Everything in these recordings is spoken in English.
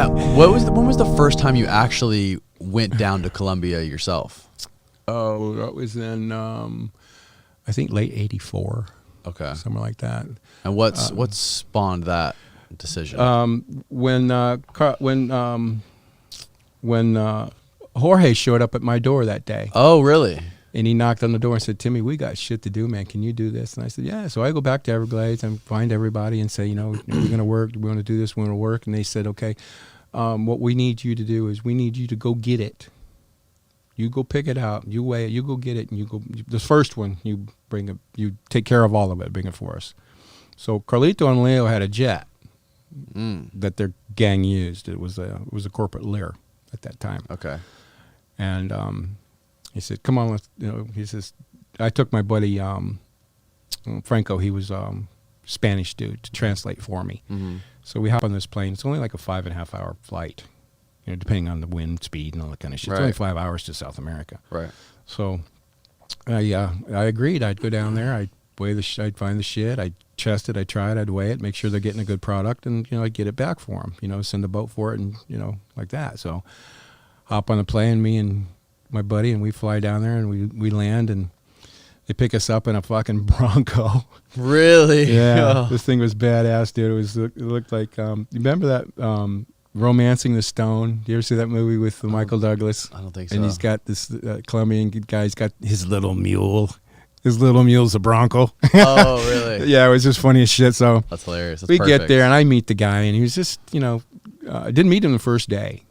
Yeah. When was the first time you actually went down to Colombia yourself? Oh, that was in I think late '84. Okay. Somewhere like that. And what spawned that decision? When Jorge showed up at my door that day. Oh, really? And he knocked on the door and said, "Timmy, we got shit to do, man. Can you do this?" And I said, "Yeah." So I go back to Everglades and find everybody and say, we're going to work. We're going to do this. We're going to work. And they said, "Okay, what we need you to do is we need you to go get it. You go pick it out. You weigh it. You go get it. And you go. The first one, you bring it. You take care of all of it. Bring it for us." So Carlito and Leo had a jet that their gang used. It was a corporate Lear at that time. Okay. And he said, "Come on, he says, I took my buddy Franco. He was Spanish dude to translate for me. Mm-hmm. So we hop on this plane. It's only like a 5.5 hour flight, depending on the wind speed and all that kind of shit. Right. It's only 5 hours to South America. Right. So I agreed. I'd go down there. I'd weigh I'd find the shit. I'd chest it. I'd try it. I'd weigh it. Make sure they're getting a good product, and I'd get it back for them. Send a boat for it, and like that. So hop on the plane, me and my buddy, and we fly down there, and we land, and they pick us up in a fucking Bronco. Really? Yeah. Oh. This thing was badass, dude. It looked like you remember that Romancing the Stone? You ever see that movie with Michael Douglas? I don't think so. And he's got this Colombian guy's got his little mule. His little mule's a Bronco. Oh, really? Yeah, it was just funny as shit. So that's hilarious. That's we perfect. get there, and I meet the guy, and he was just, I didn't meet him the first day.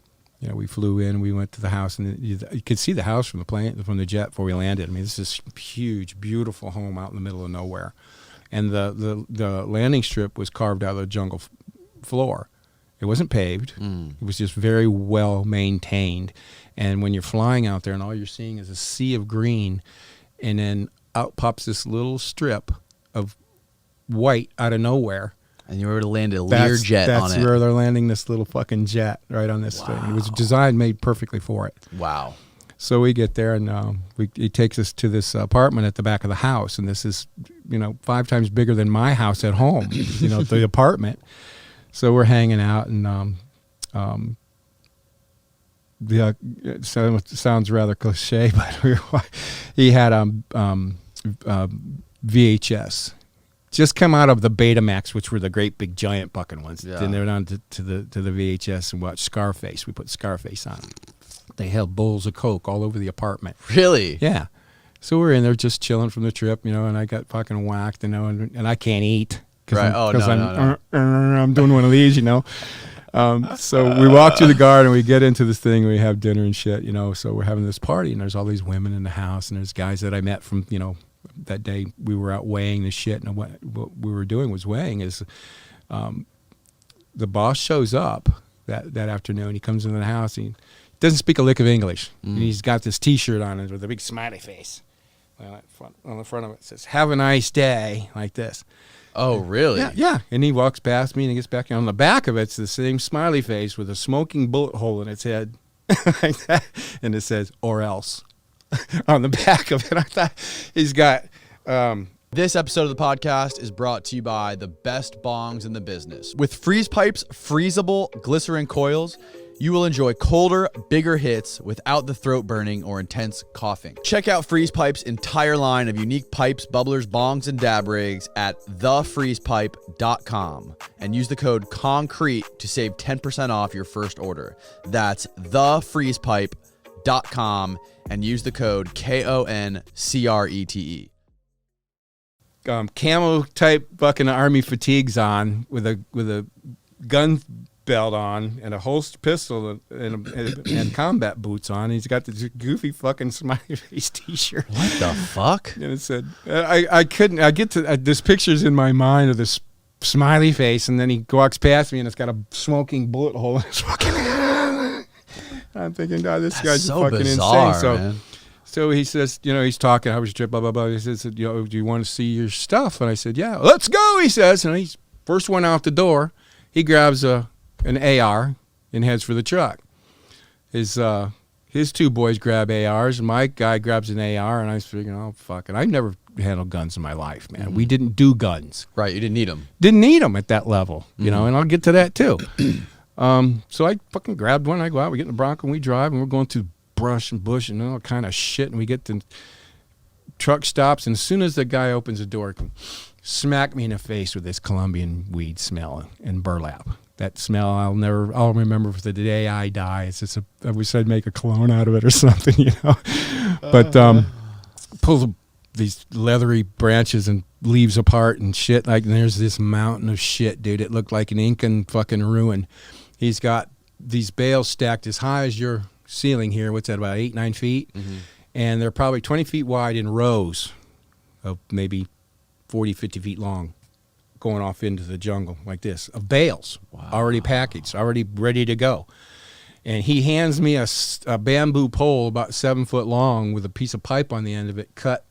We flew in, we went to the house, and you could see the house from the plane, from the jet before we landed. I mean, this is huge, beautiful home out in the middle of nowhere. And the landing strip was carved out of the jungle floor. It wasn't paved. It was just very well maintained. And when you're flying out there and all you're seeing is a sea of green, and then out pops this little strip of white out of nowhere. And you were to land a Learjet on it. That's where they're landing this little fucking jet right on this thing. It was designed, made perfectly for it. Wow. So we get there, and he takes us to this apartment at the back of the house, and this is 5 times bigger than my house at home. The apartment. So we're hanging out, and it sounds rather cliche, but he had VHS. Just come out of the Betamax, which were the great big giant bucking ones. Yeah. Then they went on to the VHS and watched Scarface. We put Scarface on. They had bowls of Coke all over the apartment. Really? Yeah. So we're in there just chilling from the trip, and I got fucking whacked, and I can't eat. Right. No. I'm doing one of these, So we walk through the garden, we get into this thing, we have dinner and shit, So we're having this party, and there's all these women in the house, and there's guys that I met from, that day we were out weighing the shit, and what we were doing was weighing. Is the boss shows up that afternoon. He comes into the house. He doesn't speak a lick of English. And he's got this T-shirt on with a big smiley face. On the front of it says, "Have a nice day," like this. Oh, really? Yeah. And he walks past me and he gets back. And on the back of it's the same smiley face with a smoking bullet hole in its head, like that, and it says "or else." On the back of it. I thought he's got This episode of the podcast is brought to you by the best bongs in the business. With Freeze Pipe's freezable glycerin coils, you will enjoy colder, bigger hits without the throat burning or intense coughing. Check out Freeze Pipe's entire line of unique pipes, bubblers, bongs, and dab rigs at thefreezepipe.com and use the code CONCRETE to save 10% off your first order. That's thefreezepipe.com and use the code KONCRETE. Camo type fucking army fatigues on with a gun belt on and a holster pistol and combat boots on. He's got this goofy fucking smiley face T-shirt. What the fuck? And it said, I get to this picture's in my mind of this smiley face, and then he walks past me and it's got a smoking bullet hole in his fucking head. I'm thinking, God, this guy's so fucking bizarre, insane. Man. So he says, he's talking, how was your trip, blah, blah, blah. He says, do you want to see your stuff? And I said, yeah, let's go, he says. And he's first one out the door. He grabs an AR and heads for the truck. His 2 boys grab ARs, and my guy grabs an AR, and I was thinking, oh, fuck it. I've never handled guns in my life, man. Mm-hmm. We didn't do guns. Right, you didn't need them. Didn't need them at that level, and I'll get to that too. So I fucking grabbed one. I go out. We get in the Bronco and we drive, and we're going through brush and bush and all kind of shit. And we get to truck stops, and as soon as the guy opens the door, smack me in the face with this Colombian weed smell and burlap. That smell I'll remember for the day I die. It's just I wish I'd make a cologne out of it or something, you know. But pulls these leathery branches and leaves apart and shit. Like, and there's this mountain of shit, dude. It looked like an Incan fucking ruin. He's got these bales stacked as high as your ceiling here. What's that, about 8-9 feet? Mm-hmm. And they're probably 20 feet wide in rows of maybe 40, 50 feet long, going off into the jungle like this, of bales, already packaged, already ready to go. And he hands me a bamboo pole about 7 foot long with a piece of pipe on the end of it, cut,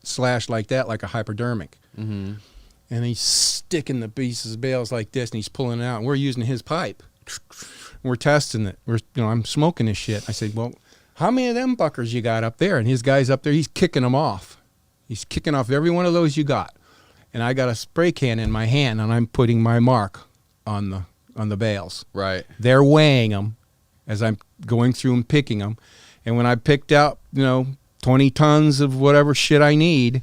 slashed like that, like a hypodermic. Mm-hmm. And he's sticking the pieces of bales like this, and he's pulling it out. And we're using his pipe. We're testing it. I'm smoking this shit. I said, well, how many of them buckers you got up there? And his guy's up there, he's kicking them off. He's kicking off every one of those you got. And I got a spray can in my hand, and I'm putting my mark on the bales. Right. They're weighing them as I'm going through and picking them. And when I picked out, 20 tons of whatever shit I need,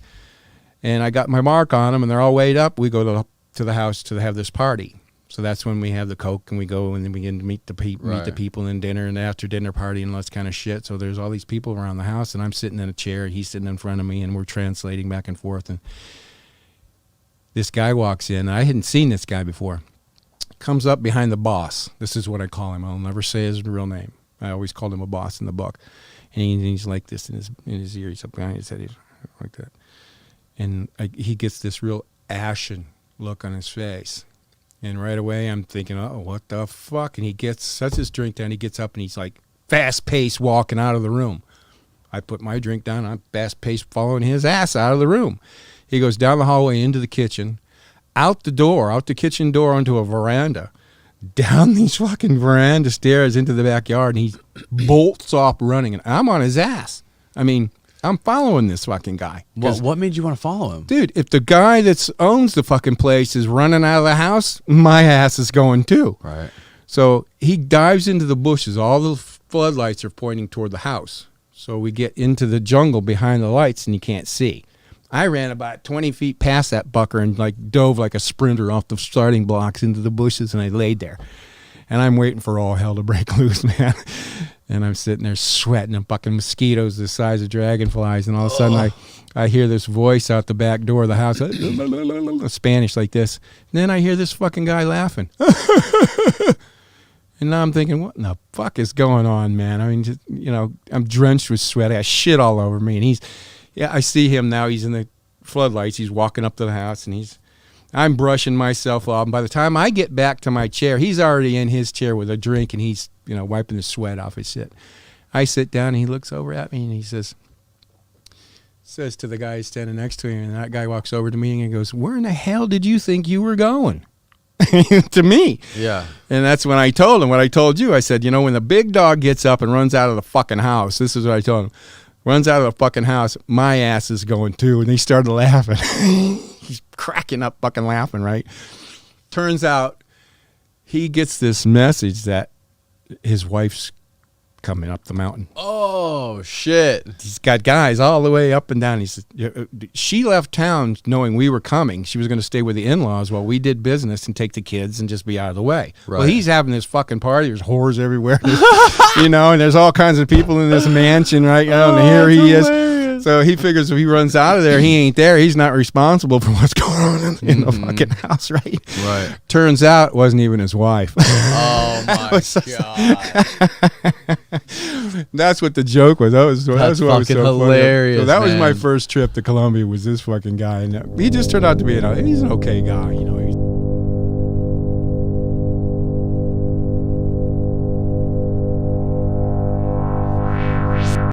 and I got my mark on them, and they're all weighed up, we go to the house to have this party. So that's when we have the Coke, and we go and then we begin to meet the people in dinner and after dinner party and all this kind of shit. So there's all these people around the house, and I'm sitting in a chair, he's sitting in front of me, and we're translating back and forth. And this guy walks in. I hadn't seen this guy before. Comes up behind the boss. This is what I call him. I'll never say his real name. I always called him a boss in the book. And he's like this in his ear. He's up behind his head. He's like that. And he gets this real ashen look on his face. And right away I'm thinking, oh, what the fuck? And he sets his drink down. He gets up and he's like fast-paced walking out of the room. I put my drink down. I'm fast-paced following his ass out of the room. He goes down the hallway into the kitchen, out the kitchen door onto a veranda, down these fucking veranda stairs into the backyard, and he bolts off running. And I'm on his ass. I mean, I'm following this fucking guy. What made you want to follow him? Dude, if the guy that owns the fucking place is running out of the house, my ass is going too. Right. So he dives into the bushes. All the floodlights are pointing toward the house. So we get into the jungle behind the lights, and you can't see. I ran about 20 feet past that bucker and dove like a sprinter off the starting blocks into the bushes, and I laid there. And I'm waiting for all hell to break loose, man. And I'm sitting there sweating, and fucking mosquitoes the size of dragonflies. And all of a sudden I hear this voice out the back door of the house, Spanish like this. And then I hear this fucking guy laughing. And now I'm thinking, what in the fuck is going on, man? I mean, I'm drenched with sweat. I got shit all over me. And I see him now. He's in the floodlights. He's walking up to the house, and I'm brushing myself off. And by the time I get back to my chair, he's already in his chair with a drink, and he's, wiping the sweat off his shit. I sit down, and he looks over at me, and he says to the guy standing next to him, and that guy walks over to me, and he goes, "Where in the hell did you think you were going?" To me. Yeah. And that's when I told him what I told you. I said, when the big dog gets up and runs out of the fucking house, this is what I told him. Runs out of the fucking house, my ass is going too. And he started laughing. He's cracking up fucking laughing, right? Turns out he gets this message that his wife's coming up the mountain. Oh, shit. He's got guys all the way up and down. He said, she left town knowing we were coming. She was going to stay with the in-laws while we did business and take the kids and just be out of the way. Right. Well, he's having this fucking party. There's whores everywhere. And there's all kinds of people in this mansion, right? And here he is. So he figures if he runs out of there, he ain't there. He's not responsible for what's going on in the fucking house, right? Right. Turns out it wasn't even his wife. Oh, my God. That's what the joke was. That was what was so hilarious. Funny. So that was my first trip to Colombia. Was this fucking guy, and he just turned out to be he's an okay guy.